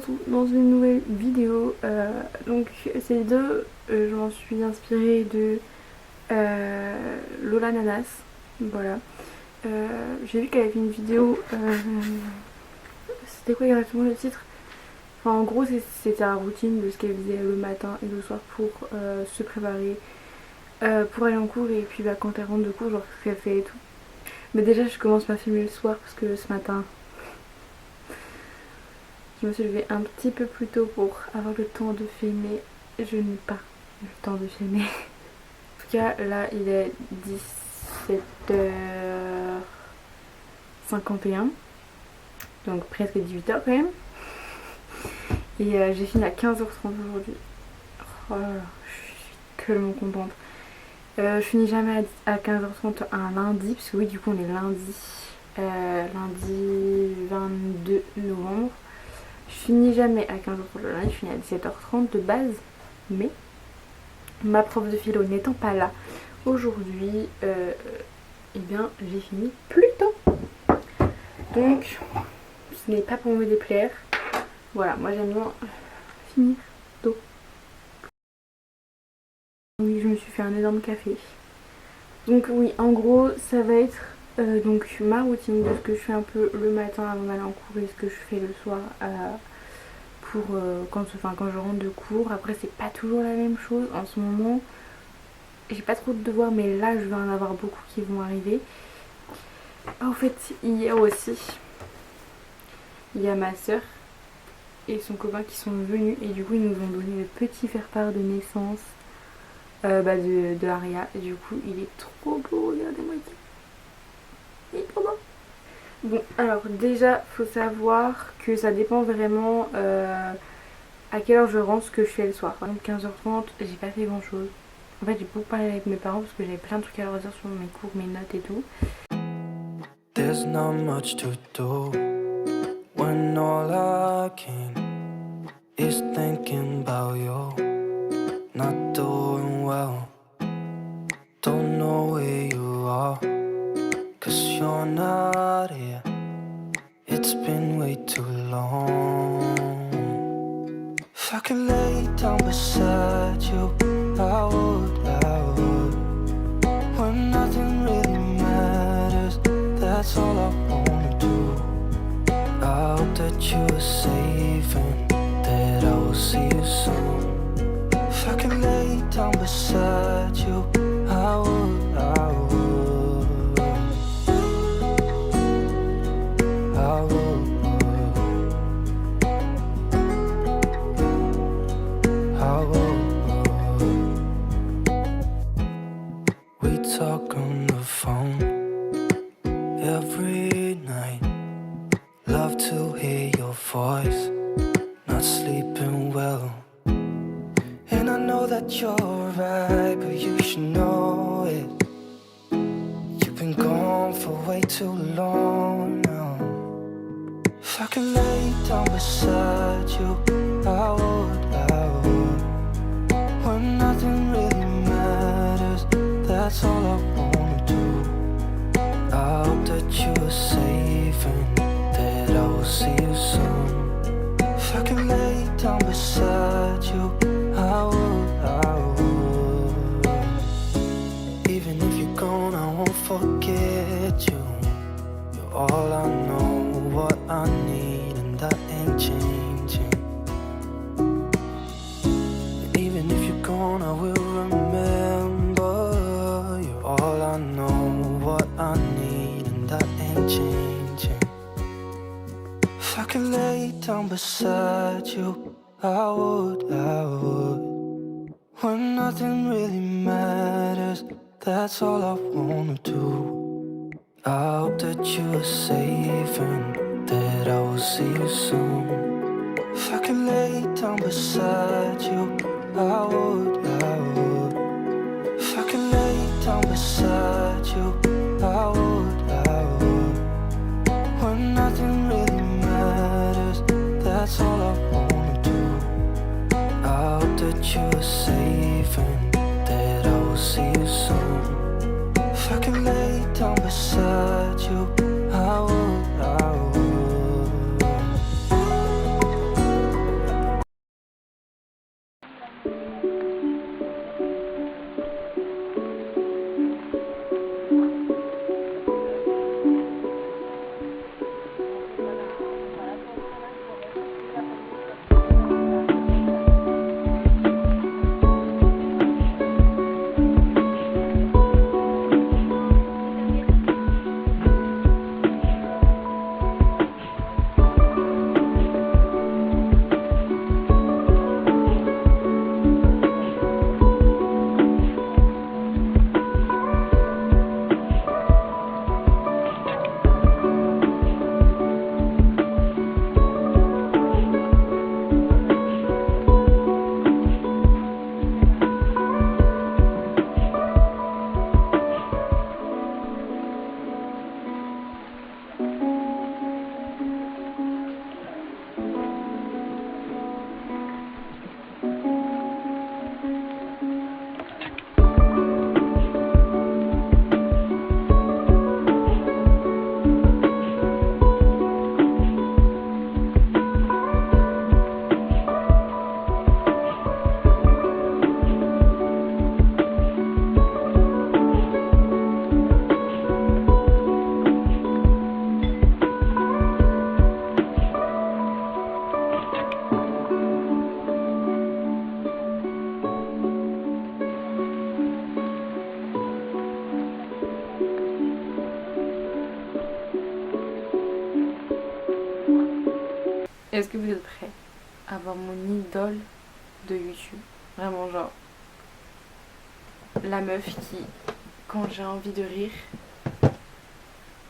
retrouve dans une nouvelle vidéo. Donc ces vidéos, je m'en suis inspirée de Lola Nanas. Voilà. J'ai vu qu'elle avait fait une vidéo. C'était quoi exactement le titre? Enfin, en gros, c'était la routine de ce qu'elle faisait le matin et le soir pour se préparer pour aller en cours, et puis quand elle rentre de cours, genre ce qu'elle fait et tout. Mais déjà, je commence ma filmer le soir parce que ce matin, je me suis levée un petit peu plus tôt pour avoir le temps de filmer. Je n'ai pas le temps de filmer. En tout cas, là, il est 17h51. Donc presque 18h quand même. Et j'ai fini à 15h30 aujourd'hui. Oh là là, je suis tellement contente. Je finis jamais à 15h30 un lundi, parce que oui, du coup, on est lundi. Lundi 22 novembre. Je finis jamais à 15h30 le lundi, je finis à 17h30 de base. Mais ma prof de philo n'étant pas là aujourd'hui, eh bien, j'ai fini plus tôt. Donc, ce n'est pas pour me déplaire. Voilà, moi j'aime bien finir tôt. Oui, je me suis fait un énorme café. Donc oui, en gros, ça va être donc ma routine de ce que je fais un peu le matin avant d'aller en cours et ce que je fais le soir pour quand je rentre de cours. Après, c'est pas toujours la même chose. En ce moment, j'ai pas trop de devoirs, mais là, je vais en avoir beaucoup qui vont arriver. En fait, hier aussi, il y a ma soeur et son copain qui sont venus, et du coup ils nous ont donné le petit faire-part de naissance de Aria, et du coup il est trop beau, regardez-moi ici, il est trop beau. Bon, alors déjà faut savoir que ça dépend vraiment à quelle heure je rentre, ce que je fais le soir. Par exemple 15h30, j'ai pas fait grand chose. En fait, j'ai beaucoup parlé avec mes parents parce que j'avais plein de trucs à leur dire sur mes cours, mes notes et tout. There's not much to do when all I can is thinking about you. Not doing well, don't know where you are, 'cause you're not here. It's been way too long. If I could lay down beside you, I would. When nothing really matters, that's all I wanna do. I hope that you are safe and that I will see you soon. If I can lay down beside you, I would. I would. I would. We talk on the phone every night. Love to hear your voice. Not sleeping well. And I know that you're right, but you should know it. You've been gone for way too long now. If I could lay down beside you, I would. When nothing really matters, that's all I wanna do. I hope that you are safe and that I will see you soon. If I can lay down beside you, I would. Even if you're gone, I won't forget you. You're all I know, what I need, and that ain't changing. And even if you're gone, I will remember. You're all I know, what I need, and that ain't changing. If I could lay down beside you, I would. When nothing really matters, that's all I wanna do. I hope that you are safe and that I will see you soon. If I could lay down beside you, I would. If I could lay down beside you, I would. When nothing really matters, that's all I wanna do. I hope that you are safe and that I will see you soon. If I could lay down beside you, I would. Est-ce que vous êtes prêts à voir mon idole de YouTube? Vraiment genre la meuf qui, quand j'ai envie de rire,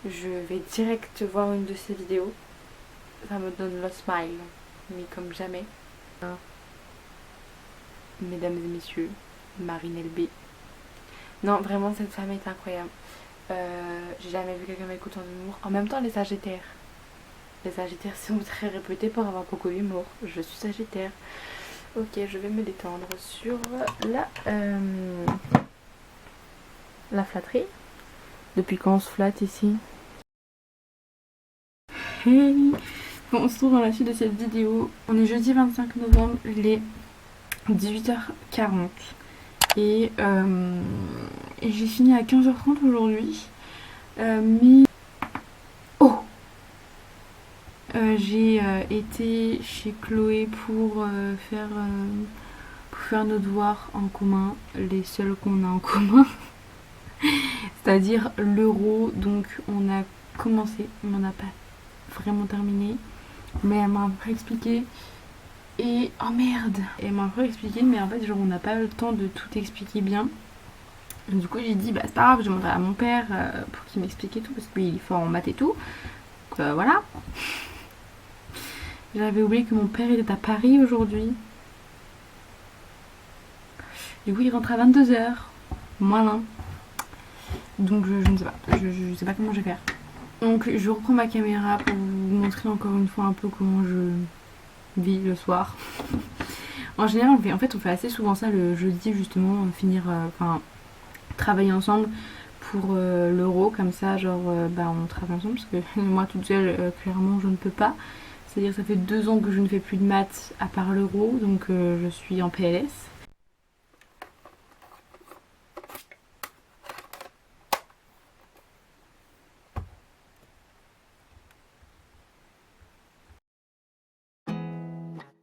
je vais direct voir une de ses vidéos. Ça me donne le smile, mais comme jamais. Mesdames et messieurs, Marine LB. Non, vraiment, cette femme est incroyable. J'ai jamais vu quelqu'un avec autant d'humour. En même temps, les Sagittaires. Les Sagittaires sont très réputés pour avoir beaucoup d'humour. Je suis Sagittaire. Ok, je vais me détendre sur la flatterie. Depuis quand on se flatte ici? Hey. Bon, on se trouve dans la suite de cette vidéo. On est jeudi 25 novembre, il est 18h40. Et j'ai fini à 15h30 aujourd'hui. Mais... Oh, j'ai été chez Chloé pour faire nos devoirs en commun, les seuls qu'on a en commun. C'est-à-dire l'euro. Donc on a commencé, mais on n'a pas vraiment terminé. Mais elle m'a un peu expliqué. Et oh merde, elle m'a un peu expliqué, mais en fait genre on n'a pas eu le temps de tout expliquer bien. Du coup j'ai dit bah c'est pas grave, je demanderai à mon père pour qu'il m'explique et tout, parce qu'il est fort en maths et tout. Donc voilà. J'avais oublié que mon père était à Paris aujourd'hui. Du coup il rentre à 22h. Malin. Donc je ne sais pas. Je sais pas comment je vais faire. Donc je reprends ma caméra pour vous montrer encore une fois un peu comment je vis le soir. En général on fait assez souvent ça le jeudi, justement, travailler ensemble pour l'euro, comme ça genre on travaille ensemble, parce que moi toute seule clairement je ne peux pas. C'est-à-dire ça fait 2 ans que je ne fais plus de maths à part l'euro, donc je suis en PLS.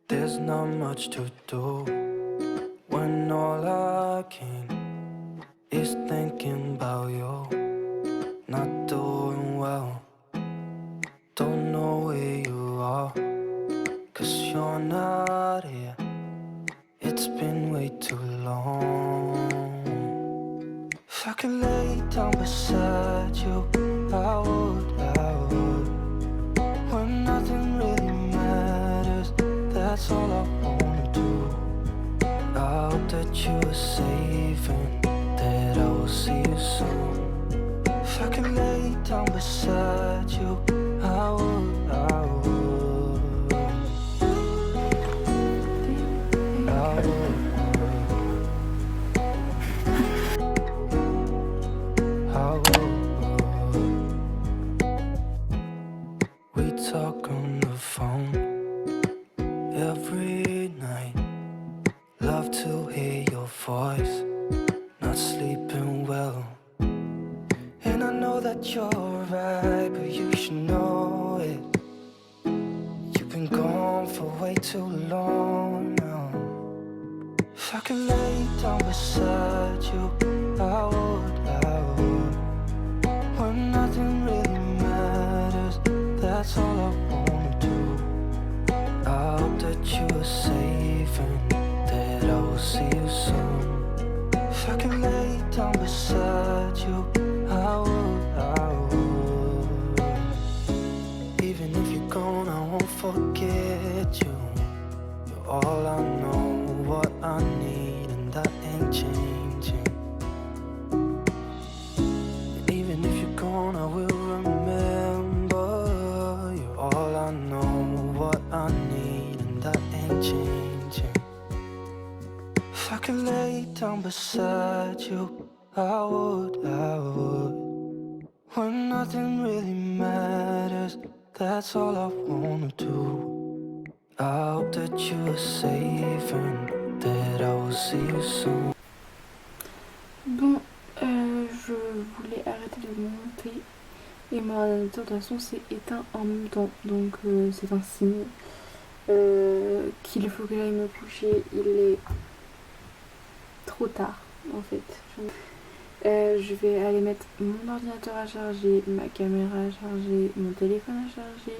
There's not much to do when all I can is thinking about you. Not doing well, don't know where you are, 'cause you're not here. It's been way too long. If I could lay down beside you, I would. When nothing really matters, that's all I wanna do. I hope that you are safe and that I will see you soon. If I could lay down beside you, I would. We talk on the phone every night. Love to hear your voice. Not sleeping well, and I know that you're right, but you should know it. You've been gone for way too long now. If I could lay down beside you, I would. When nothing really matters, that's all I wanna do. I hope that you are safe and that I will see you soon. If I could lay down beside you, I would. Even if you're gone, I won't forget you. You're all I know, what I need, and that ain't changing. And even if you're gone, I will remember. You're all I know, what I need, and that ain't changing. If I could lay down beside you, I would. When nothing really matters, that's all I wanna do. I hope that you are safe and that I will see you soon. Bon, je voulais arrêter de monter et mon ordinateur de toute façon s'est éteint en même temps, donc c'est un signe qu'il faut que j'aille me coucher. Il est trop tard en fait. Je vais aller mettre mon ordinateur à charger, ma caméra à charger, mon téléphone à charger,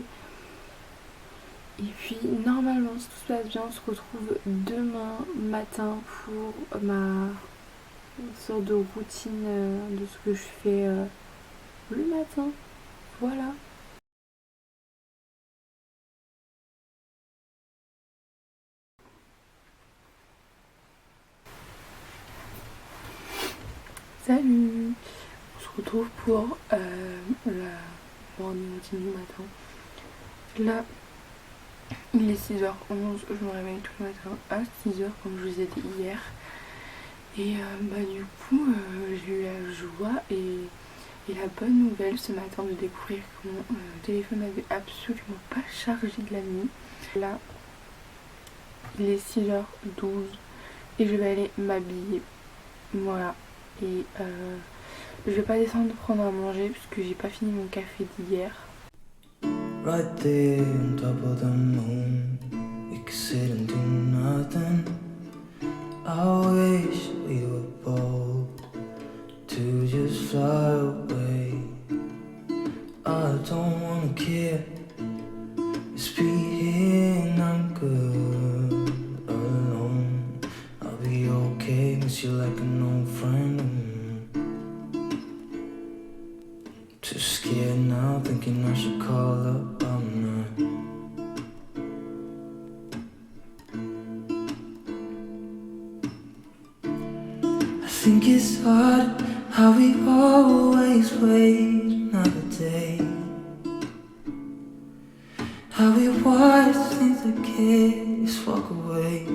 Et puis normalement, si tout se passe bien, on se retrouve demain matin pour ma sorte de routine de ce que je fais le matin. Voilà. Salut. On se retrouve pour la morning routine du matin. Là, il est 6h11, je me réveille tous les matins à 6h comme je vous ai dit hier. Et du coup, j'ai eu la joie et la bonne nouvelle ce matin de découvrir que mon téléphone n'avait absolument pas chargé de la nuit. Là, il est 6h12 et je vais aller m'habiller. Voilà. Et je vais pas descendre prendre à manger puisque j'ai pas fini mon café d'hier. Right there on top of the moon, we could sit and do nothing. I wish we were bold to just fly away. I don't wanna care, just be here and I'm good alone. I'll be okay, miss you like an old friend. Too scared now, thinking I should call up all night. I think it's hard how we always wait another day. How we watch things that can't just walk away.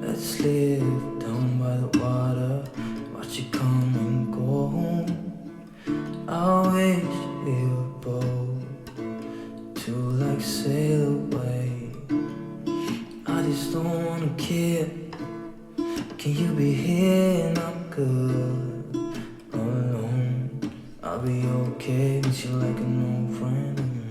Let's live down by the water, watch it come and go home. I wish we were bold to like sail away. I just don't wanna care. Can you be here and I'm good alone? I'll be okay, miss you like an old friend.